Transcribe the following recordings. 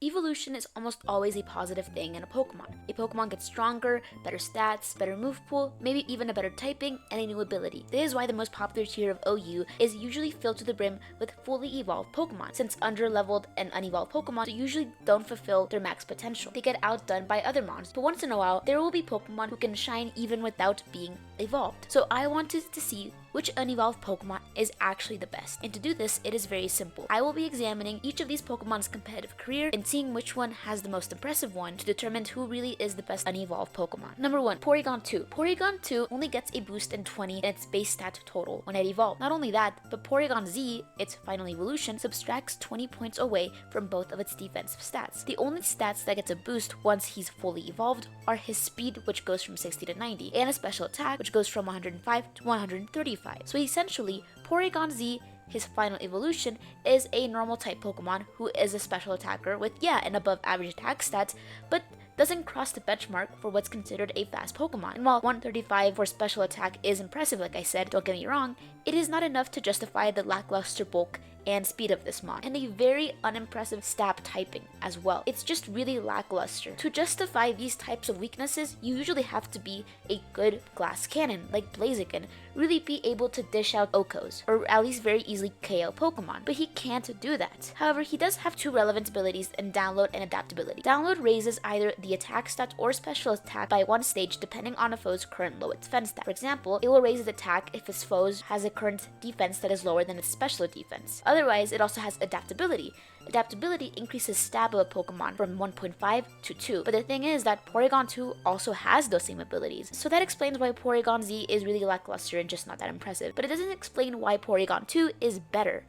Evolution is almost always a positive thing in a Pokemon. A Pokemon gets stronger, better stats, better move pool, maybe even a better typing, and a new ability. This is why the most popular tier of OU is usually filled to the brim with fully evolved Pokemon, since under-leveled and unevolved Pokemon usually don't fulfill their max potential. They get outdone by other mons, but once in a while, there will be Pokemon who can shine even without being evolved. So I wanted to see which unevolved Pokemon is actually the best. And to do this, it is very simple. I will be examining each of these Pokemon's competitive career and seeing which one has the most impressive one to determine who really is the best unevolved Pokemon. Number 1, Porygon-2. Porygon-2 only gets a boost in 20 in its base stat total when it evolves. Not only that, but Porygon-Z, its final evolution, subtracts 20 points away from both of its defensive stats. The only stats that gets a boost once he's fully evolved are his speed, which goes from 60 to 90, and a special attack, which goes from 105 to 135. So essentially, Porygon-Z, his final evolution, is a normal type Pokemon who is a special attacker with, an above average attack stats, but doesn't cross the benchmark for what's considered a fast Pokemon. And while 135 for special attack is impressive, like I said, don't get me wrong, it is not enough to justify the lackluster bulk and speed of this mon, and a very unimpressive stab typing as well. It's just really lackluster. To justify these types of weaknesses, you usually have to be a good glass cannon, like Blaziken, really be able to dish out Okos, or at least very easily KO Pokemon, but he can't do that. However, he does have two relevant abilities in Download and Adaptability. Download raises either the attack stat or special attack by one stage depending on a foe's current low defense stat. For example, it will raise its attack if his foe has a current defense that is lower than its special defense. Otherwise, it also has Adaptability. Adaptability increases stab of a Pokemon from 1.5 to 2, but the thing is that Porygon-2 also has those same abilities. So that explains why Porygon-Z is really lackluster and just not that impressive, but it doesn't explain why Porygon-2 is better.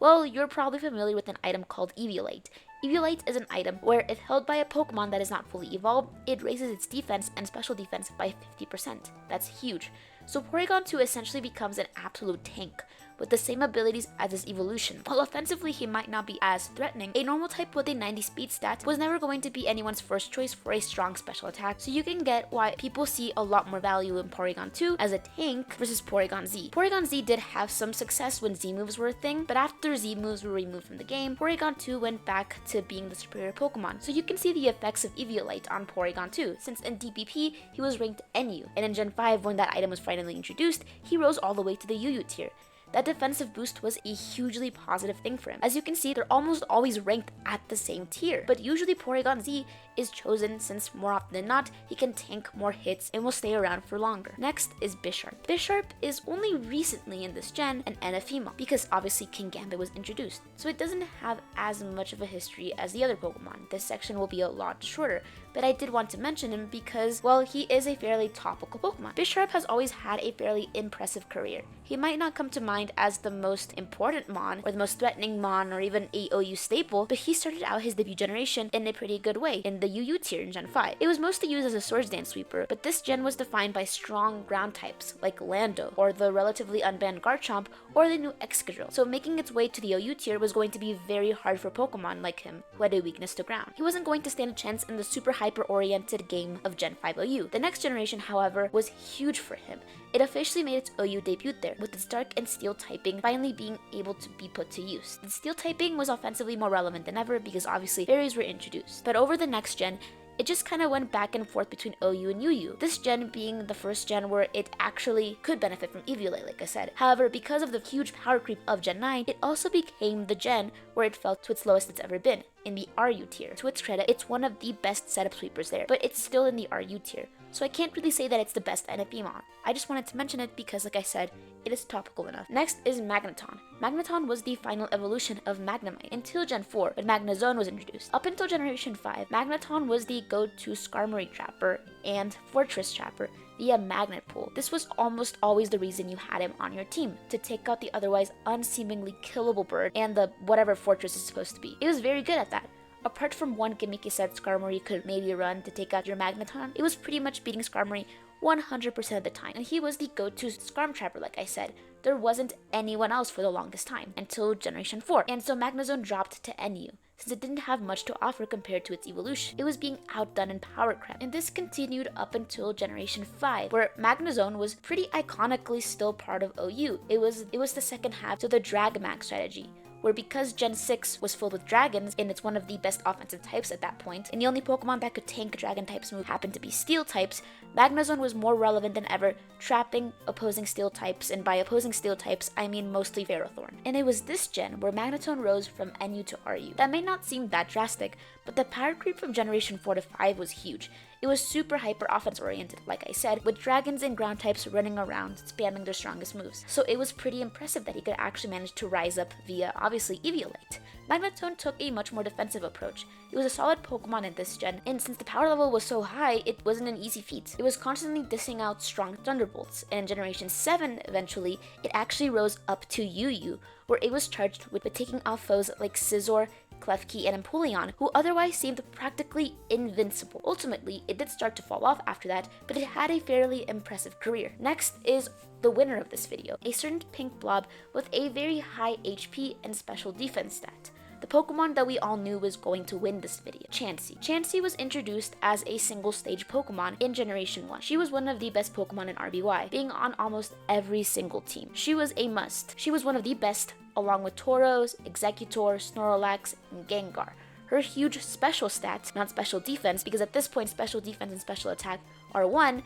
Well, you're probably familiar with an item called Eviolite. Eviolite is an item where if held by a Pokemon that is not fully evolved, it raises its defense and special defense by 50%. That's huge. So Porygon-2 essentially becomes an absolute tank, with the same abilities as his evolution. While offensively he might not be as threatening, a normal type with a 90 speed stat was never going to be anyone's first choice for a strong special attack, so you can get why people see a lot more value in Porygon-2 as a tank versus Porygon-Z. Porygon-Z did have some success when Z moves were a thing, but after Z moves were removed from the game, Porygon-2 went back to being the superior Pokemon. So you can see the effects of Eviolite on Porygon-2, since in DPP he was ranked NU, and in Gen 5 when that item was finally introduced, he rose all the way to the UU tier. That defensive boost was a hugely positive thing for him. As you can see, they're almost always ranked at the same tier, but usually Porygon-Z is chosen since more often than not, he can tank more hits and will stay around for longer. Next is Bisharp. Bisharp is only recently in this gen an NFE because obviously King Gambit was introduced, so it doesn't have as much of a history as the other Pokemon. This section will be a lot shorter, but I did want to mention him because, well, he is a fairly topical Pokemon. Bisharp has always had a fairly impressive career. He might not come to mind as the most important mon, or the most threatening mon, or even a OU staple, but he started out his debut generation in a pretty good way, in the UU tier in Gen 5. It was mostly used as a Swords Dance sweeper, but this gen was defined by strong ground types, like Lando, or the relatively unbanned Garchomp, or the new Excadrill, so making its way to the OU tier was going to be very hard for Pokemon like him, who had a weakness to ground. He wasn't going to stand a chance in the super hyper-oriented game of Gen 5 OU. The next generation, however, was huge for him. It officially made its OU debut there, with its Dark and Steel typing finally being able to be put to use. The Steel typing was offensively more relevant than ever because obviously fairies were introduced. But over the next gen, it just kind of went back and forth between OU and UU. This gen being the first gen where it actually could benefit from Eviolite, like I said. However, because of the huge power creep of Gen 9, it also became the gen where it fell to its lowest it's ever been, in the RU tier. To its credit, it's one of the best setup sweepers there, but it's still in the RU tier. So I can't really say that it's the best NFE mon. I just wanted to mention it because, like I said, it is topical enough. Next is Magneton. Magneton was the final evolution of Magnemite until Gen 4, when Magnezone was introduced. Up until Generation 5, Magneton was the go-to Skarmory trapper and Fortress trapper via Magnet Pool. This was almost always the reason you had him on your team, to take out the otherwise unseemingly killable bird and the whatever fortress is supposed to be. It was very good at that. Apart from one gimmick he said Skarmory could maybe run to take out your Magneton, it was pretty much beating Skarmory 100% of the time, and he was the go-to Skarm trapper, like I said. There wasn't anyone else for the longest time, until Generation 4, and so Magnezone dropped to NU, since it didn't have much to offer compared to its evolution. It was being outdone in power creep, and this continued up until Generation 5, where Magnezone was pretty iconically still part of OU. It was the second half to the Drag Mag strategy, where because Gen 6 was filled with dragons, and it's one of the best offensive types at that point, and the only Pokemon that could tank dragon types move happened to be steel types, Magnezone was more relevant than ever, trapping opposing steel types, and by opposing steel types, I mean mostly Ferrothorn. And it was this gen where Magneton rose from NU to RU. That may not seem that drastic, but the power creep from Generation 4 to 5 was huge. It was super hyper offense oriented, like I said, with dragons and ground types running around, spamming their strongest moves. So it was pretty impressive that he could actually manage to rise up via, obviously, Eviolite. Magneton took a much more defensive approach. It was a solid Pokemon in this gen, and since the power level was so high, it wasn't an easy feat. It was constantly dishing out strong Thunderbolts, and in Generation 7, eventually, it actually rose up to UU, where it was charged with taking off foes like Scizor, Klefki, and Empoleon, who otherwise seemed practically invincible. Ultimately, it did start to fall off after that, but it had a fairly impressive career. Next is the winner of this video, a certain pink blob with a very high HP and special defense stat. The Pokemon that we all knew was going to win this video, Chansey. Chansey was introduced as a single stage Pokemon in Generation 1. She was one of the best Pokemon in RBY, being on almost every single team. She was a must. She was one of the best, along with Tauros, Exeggutor, Snorlax, and Gengar. Her huge special stats, not special defense, because at this point special defense and special attack are one,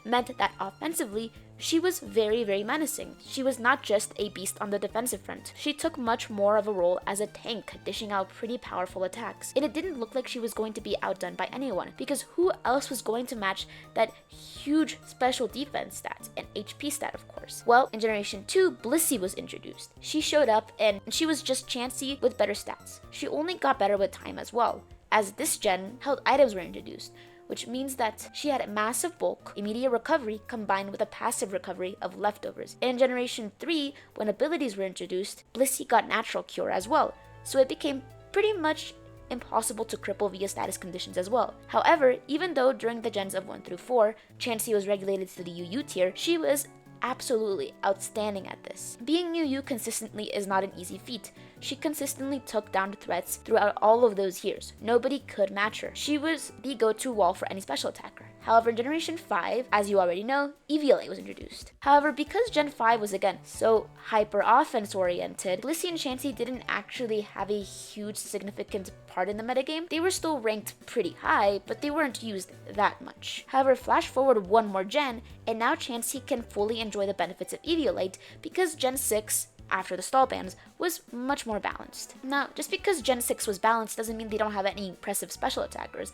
meant that offensively, she was very, very menacing. She was not just a beast on the defensive front. She took much more of a role as a tank, dishing out pretty powerful attacks. And it didn't look like she was going to be outdone by anyone, because who else was going to match that huge special defense stat and HP stat, of course? Well, in Generation 2, Blissey was introduced. She showed up, and she was just Chansey with better stats. She only got better with time as well, as this gen, held items were introduced, which means that she had massive bulk, immediate recovery, combined with a passive recovery of leftovers. In Generation 3, when abilities were introduced, Blissey got natural cure as well, so it became pretty much impossible to cripple via status conditions as well. However, even though during the gens of 1 through 4, Chansey was regulated to the UU tier, she was absolutely outstanding at this. Being UU consistently is not an easy feat. She consistently took down threats throughout all of those years. Nobody could match her. She was the go-to wall for any special attacker. However, in Generation 5, as you already know, Eviolite was introduced. However, because Gen 5 was again so hyper offense oriented, Blissey and Chansey didn't actually have a huge significant part in the metagame. They were still ranked pretty high, but they weren't used that much. However, flash forward one more gen, and now Chansey can fully enjoy the benefits of Eviolite because Gen 6, after the stall bans, was much more balanced. Now, just because Gen 6 was balanced doesn't mean they don't have any impressive special attackers.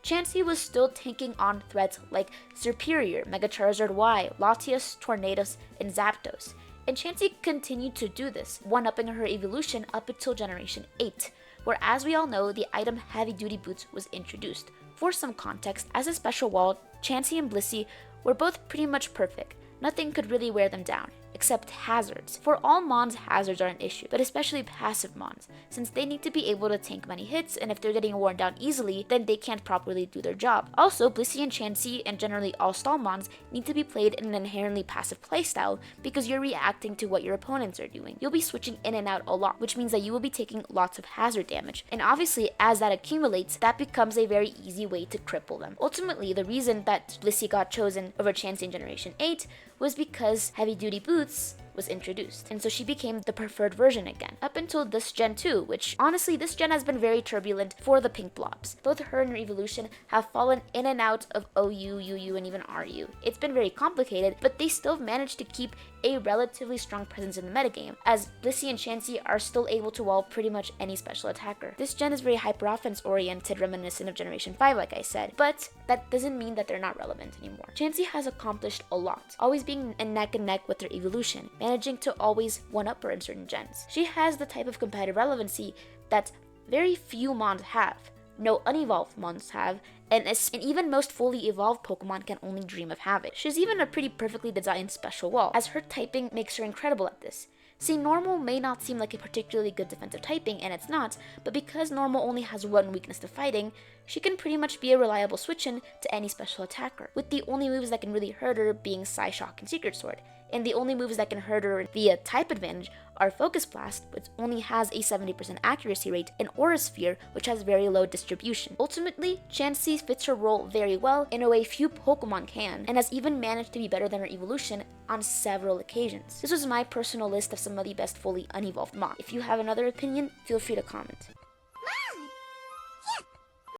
Chansey was still taking on threats like Serperior, Mega Charizard Y, Latios, Tornadus, and Zapdos. And Chansey continued to do this, one-upping her evolution up until Generation 8, where, as we all know, the item Heavy Duty Boots was introduced. For some context, as a special wall, Chansey and Blissey were both pretty much perfect. Nothing could really wear them down, except hazards. For all Mons, hazards are an issue, but especially passive Mons, since they need to be able to tank many hits, and if they're getting worn down easily, then they can't properly do their job. Also, Blissey and Chansey, and generally all stall Mons, need to be played in an inherently passive playstyle because you're reacting to what your opponents are doing. You'll be switching in and out a lot, which means that you will be taking lots of hazard damage, and obviously, as that accumulates, that becomes a very easy way to cripple them. Ultimately, the reason that Blissey got chosen over Chansey in Generation 8 was because Heavy Duty Boots was introduced, and so she became the preferred version again, up until this Gen 2, which honestly this gen has been very turbulent for the pink blobs. Both her and her evolution have fallen in and out of OU, UU, and even RU. It's been very complicated, but they still managed to keep a relatively strong presence in the metagame, as Blissey and Chansey are still able to wall pretty much any special attacker. This gen is very hyper offense oriented, reminiscent of Generation 5 like I said, but that doesn't mean that they're not relevant anymore. Chansey has accomplished a lot, always being neck and neck with her evolution, managing to always one-up her in certain gens. She has the type of competitive relevancy that very few Mons have, no unevolved Mons have, and even most fully evolved Pokemon can only dream of having. She's even a pretty perfectly designed special wall, as her typing makes her incredible at this. See, normal may not seem like a particularly good defensive typing, and it's not, but because normal only has one weakness to fighting, she can pretty much be a reliable switch-in to any special attacker, with the only moves that can really hurt her being Psyshock and Secret Sword. and the only moves that can hurt her via type advantage are Focus Blast, which only has a 70% accuracy rate, and Aura Sphere, which has very low distribution. Ultimately, Chansey fits her role very well in a way few Pokemon can, and has even managed to be better than her evolution on several occasions. This was my personal list of some of the best fully unevolved mocks. If you have another opinion, feel free to comment.